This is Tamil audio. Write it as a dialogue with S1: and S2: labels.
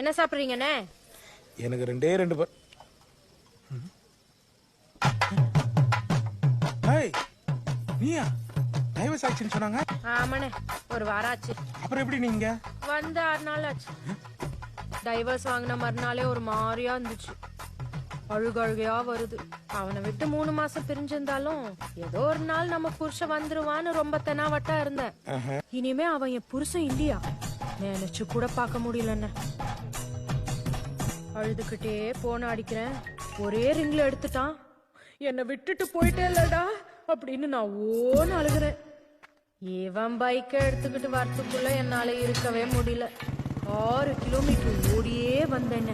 S1: என்ன சாப்பிடுறீங்கண்ணே?
S2: எனக்கு ரெண்டே ரெண்டு நீயா டைவர்ஸ் ஆச்சுன்னு சொன்னாங்க.
S1: ஆமாண்ணே, ஒரு வாரம் ஆச்சு.
S2: அப்புறம் எப்படி நீங்க
S1: வந்து 6 நாள் ஆச்சு. டைவர்ஸ் வாங்கின மறுநாளே ஒரு மாதிரியா இருந்துச்சு. அழுகழுகையா வருது. அவனை விட்டு 3 மாசம் பிரிஞ்சிருந்தாலும் ஏதோ ஒரு நாள் நம்ம புருஷன் வந்துருவான்னு ரொம்ப தெனாவட்டா இருந்தேன். இனிமே அவன் என் புருஷன் இல்லையா நினைச்சு கூட பார்க்க முடியலன்னு அழுதுகிட்டே போன அடிக்கிறேன். ஒரே ரிங்ல எடுத்துட்டான். என்னை விட்டுட்டு போயிட்டே இல்லடா அப்படின்னு நான் ஓன்னு அழுகிறேன். இவன் பைக்கை எடுத்துக்கிட்டு வரத்துக்குள்ள என்னால இருக்கவே முடியல. 6 கிலோமீட்டர் ஓடியே வந்தேன்.